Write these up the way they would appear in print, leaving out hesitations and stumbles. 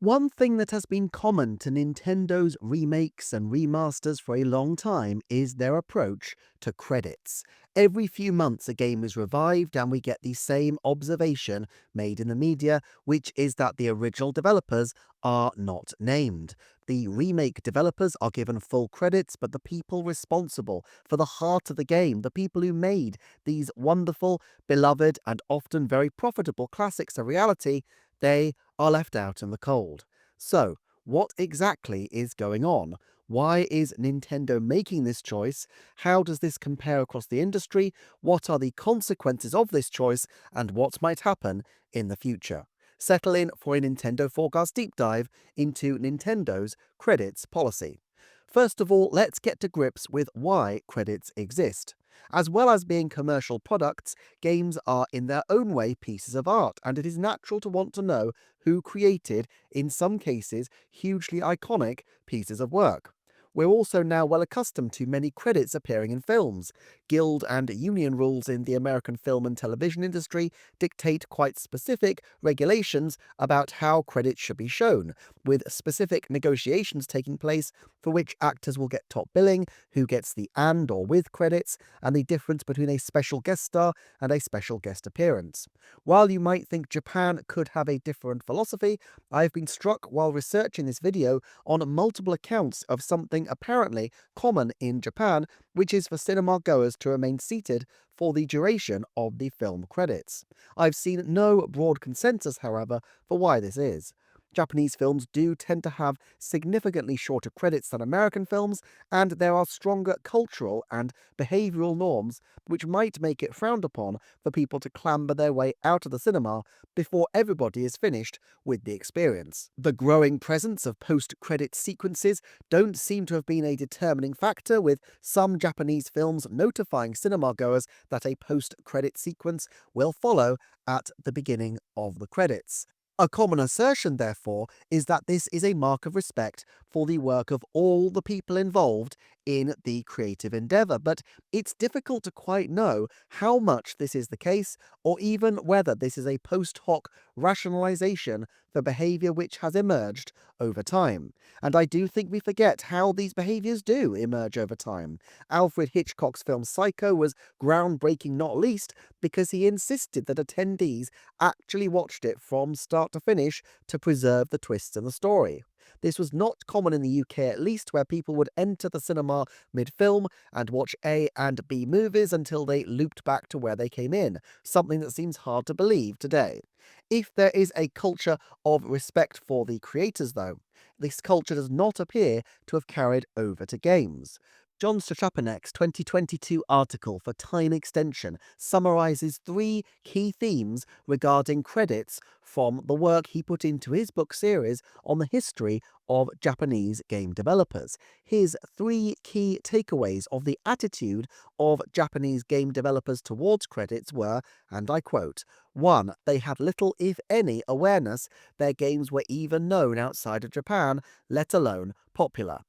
One thing that has been common to Nintendo's remakes and remasters for a long time is their approach to credits. Every few months, a game is revived, and we get the same observation made in the media, which is that the original developers are not named. The remake developers are given full credits, but the people responsible for the heart of the game, the people who made these wonderful, beloved, and often very profitable classics a reality, they are left out in the cold. So, what exactly is going on? Why is Nintendo making this choice? How does this compare across the industry? What are the consequences of this choice? And what might happen in the future? Settle in for a Nintendo Forecast deep dive into Nintendo's credits policy. First of all, let's get to grips with why credits exist. As well as being commercial products, games are in their own way pieces of art, and it is natural to want to know who created, in some cases, hugely iconic pieces of work. We're also now well accustomed to many credits appearing in films. Guild and union rules in the American film and television industry dictate quite specific regulations about how credits should be shown, with specific negotiations taking place for which actors will get top billing, who gets the and or with credits, and the difference between a special guest star and a special guest appearance. While you might think Japan could have a different philosophy, I've been struck while researching this video on multiple accounts of something apparently common in Japan, which is for cinema goers to remain seated for the duration of the film credits. I've seen no broad consensus, however, for why this is. Japanese films do tend to have significantly shorter credits than American films, and there are stronger cultural and behavioural norms which might make it frowned upon for people to clamber their way out of the cinema before everybody is finished with the experience. The growing presence of post-credit sequences don't seem to have been a determining factor, with some Japanese films notifying cinema goers that a post-credit sequence will follow at the beginning of the credits. A common assertion, therefore, is that this is a mark of respect for the work of all the people involved in the creative endeavour, but it's difficult to quite know how much this is the case, or even whether this is a post hoc rationalisation for behaviour which has emerged over time. And I do think we forget how these behaviours do emerge over time. Alfred Hitchcock's film Psycho was groundbreaking, not least because he insisted that attendees actually watched it from start to finish to preserve the twists in the story. This was not common in the UK, at least, where people would enter the cinema mid-film and watch A and B movies until they looped back to where they came in, something that seems hard to believe today. If there is a culture of respect for the creators, though, this culture does not appear to have carried over to games. John Strachapinek's 2022 article for Time Extension summarizes three key themes regarding credits from the work he put into his book series on the history of Japanese game developers. His three key takeaways of the attitude of Japanese game developers towards credits were, and I quote, 1. They had little, if any, awareness their games were even known outside of Japan, let alone popular.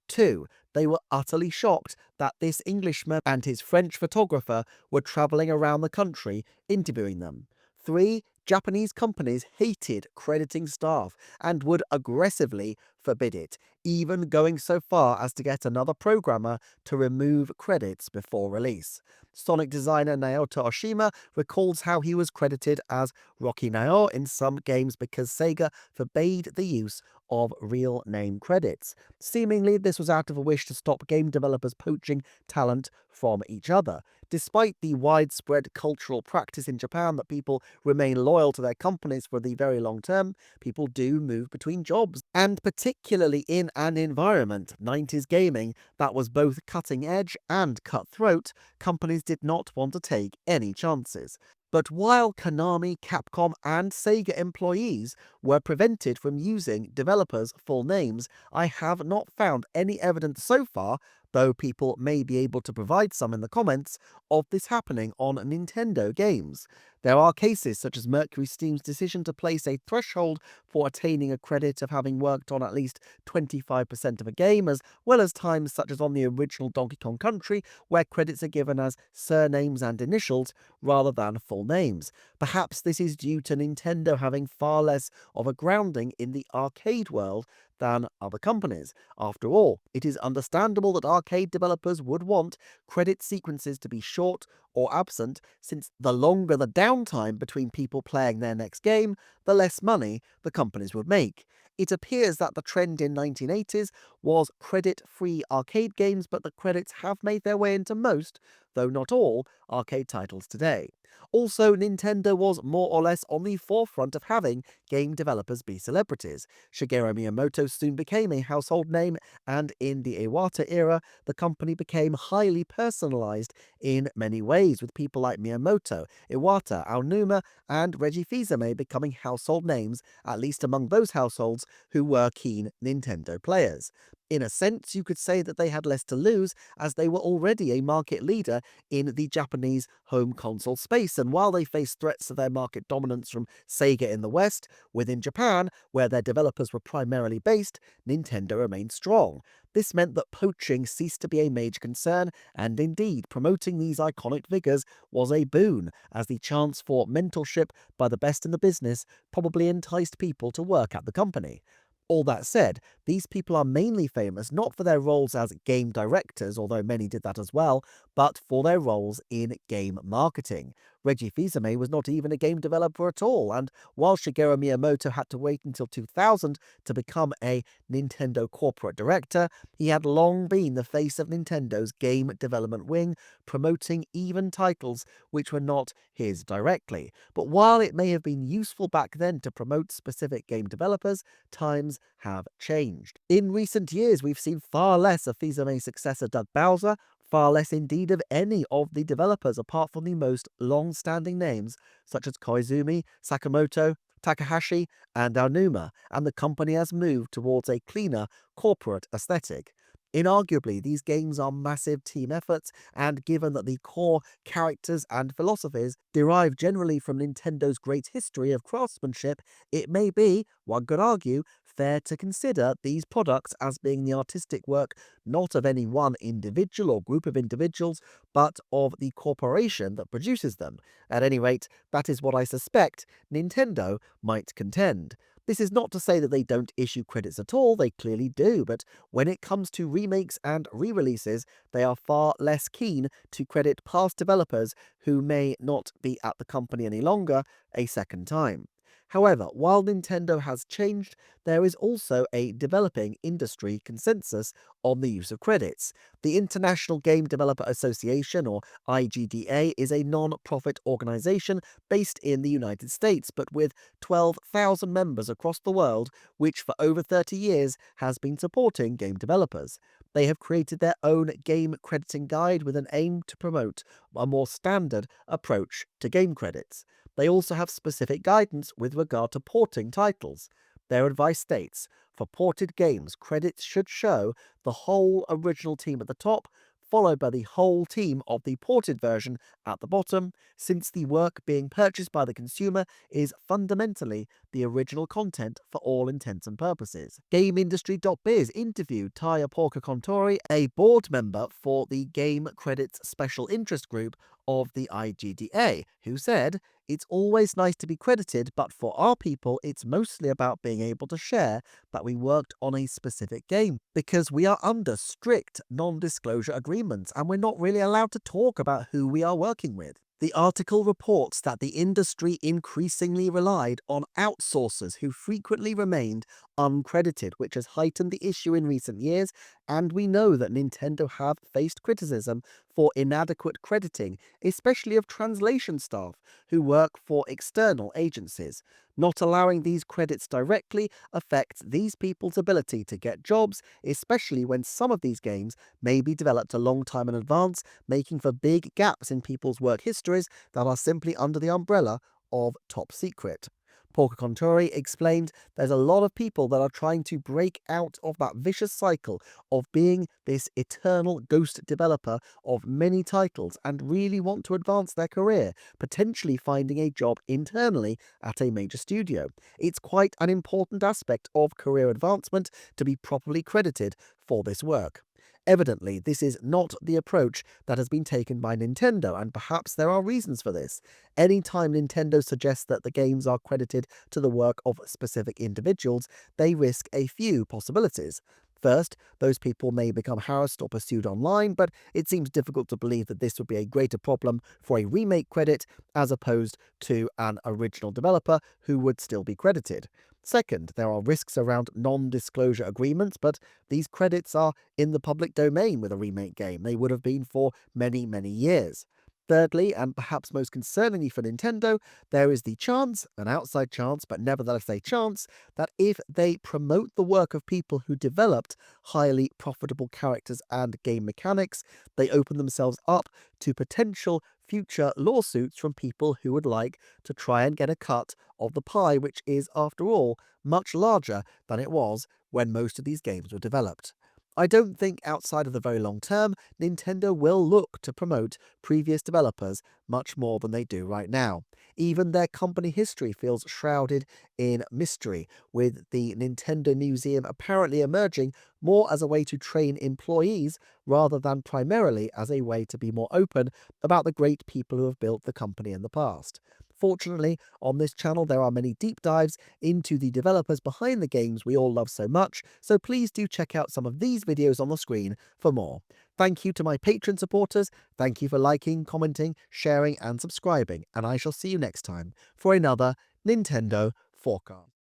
2. They were utterly shocked that this Englishman and his French photographer were travelling around the country interviewing them. 3. Japanese companies hated crediting staff and would aggressively forbid it, even going so far as to get another programmer to remove credits before release. Sonic designer Naoto Oshima recalls how he was credited as Rocky Naor in some games because Sega forbade the use of real name credits. Seemingly, this was out of a wish to stop game developers poaching talent from each other. Despite the widespread cultural practice in Japan that people remain loyal to their companies for the very long term, people do move between jobs. And particularly in an environment, 90s gaming, that was both cutting edge and cutthroat, companies did not want to take any chances. But while Konami, Capcom, and Sega employees were prevented from using developers' full names, I have not found any evidence so far, though people may be able to provide some in the comments, of this happening on Nintendo games. There are cases such as Mercury Steam's decision to place a threshold for attaining a credit of having worked on at least 25% of a game, as well as times such as on the original Donkey Kong Country, where credits are given as surnames and initials rather than full names. Perhaps this is due to Nintendo having far less of a grounding in the arcade world than other companies. After all, it is understandable that arcade developers would want credit sequences to be short or absent, since the longer the downtime between people playing their next game, the less money the companies would make. It appears that the trend in 1980s was credit-free arcade games, but the credits have made their way into most, though not all, arcade titles today. Also, Nintendo was more or less on the forefront of having game developers be celebrities. Shigeru Miyamoto soon became a household name, and in the Iwata era, the company became highly personalized in many ways, with people like Miyamoto, Iwata, Aonuma, and Reggie Fils-Aimé becoming household names, at least among those households who were keen Nintendo players. In a sense, you could say that they had less to lose, as they were already a market leader in the Japanese home console space, and while they faced threats to their market dominance from Sega in the West, within Japan, where their developers were primarily based, Nintendo remained strong. This meant that poaching ceased to be a major concern, and indeed, promoting these iconic figures was a boon, as the chance for mentorship by the best in the business probably enticed people to work at the company. All that said, these people are mainly famous not for their roles as game directors, although many did that as well, but for their roles in game marketing. Reggie Fils-Aimé was not even a game developer at all, and while Shigeru Miyamoto had to wait until 2000 to become a Nintendo corporate director, he had long been the face of Nintendo's game development wing, promoting even titles which were not his directly. But while it may have been useful back then to promote specific game developers, times have changed. In recent years, we've seen far less of Fils-Aimé's successor Doug Bowser, far less indeed of any of the developers apart from the most long-standing names such as Koizumi, Sakamoto, Takahashi, and Aonuma, and the company has moved towards a cleaner corporate aesthetic. Inarguably, these games are massive team efforts, and given that the core characters and philosophies derive generally from Nintendo's great history of craftsmanship, it may be, one could argue, fair to consider these products as being the artistic work not of any one individual or group of individuals, but of the corporation that produces them. At any rate, that is what I suspect Nintendo might contend. This is not to say that they don't issue credits at all, they clearly do, but when it comes to remakes and re-releases, they are far less keen to credit past developers who may not be at the company any longer a second time. However, while Nintendo has changed, there is also a developing industry consensus on the use of credits. The International Game Developer Association, or IGDA, is a non-profit organization based in the United States, but with 12,000 members across the world, which for over 30 years has been supporting game developers. They have created their own game crediting guide with an aim to promote a more standard approach to game credits. They also have specific guidance with regard to porting titles. Their advice states, for ported games, credits should show the whole original team at the top, followed by the whole team of the ported version at the bottom, since the work being purchased by the consumer is fundamentally the original content for all intents and purposes. GameIndustry.biz interviewed Taya Porca-Contori, a board member for the Game Credits Special Interest Group of the IGDA, who said, "It's always nice to be credited, but for our people, it's mostly about being able to share that we worked on a specific game, because we are under strict non-disclosure agreements and we're not really allowed to talk about who we are working with." The article reports that the industry increasingly relied on outsourcers who frequently remained uncredited, which has heightened the issue in recent years, and we know that Nintendo have faced criticism for inadequate crediting, especially of translation staff who work for external agencies. Not allowing these credits directly affects these people's ability to get jobs, especially when some of these games may be developed a long time in advance, making for big gaps in people's work histories that are simply under the umbrella of top secret. Porca Contori explained there's a lot of people that are trying to break out of that vicious cycle of being this eternal ghost developer of many titles and really want to advance their career, potentially finding a job internally at a major studio. It's quite an important aspect of career advancement to be properly credited for this work. Evidently, this is not the approach that has been taken by Nintendo, and perhaps there are reasons for this. Anytime Nintendo suggests that the games are credited to the work of specific individuals, they risk a few possibilities. First, those people may become harassed or pursued online, but it seems difficult to believe that this would be a greater problem for a remake credit as opposed to an original developer who would still be credited. Second, there are risks around non-disclosure agreements, but these credits are in the public domain with a remake game. They would have been for many, many years. Thirdly, and perhaps most concerningly for Nintendo, there is the chance, an outside chance, but nevertheless a chance, that if they promote the work of people who developed highly profitable characters and game mechanics, they open themselves up to potential future lawsuits from people who would like to try and get a cut of the pie, which is, after all, much larger than it was when most of these games were developed. I don't think outside of the very long term, Nintendo will look to promote previous developers much more than they do right now. Even their company history feels shrouded in mystery, with the Nintendo Museum apparently emerging more as a way to train employees rather than primarily as a way to be more open about the great people who have built the company in the past. Fortunately, on this channel there are many deep dives into the developers behind the games we all love so much, so please do check out some of these videos on the screen for more. Thank you to my Patreon supporters, thank you for liking, commenting, sharing and subscribing, and I shall see you next time for another Nintendo Forecast.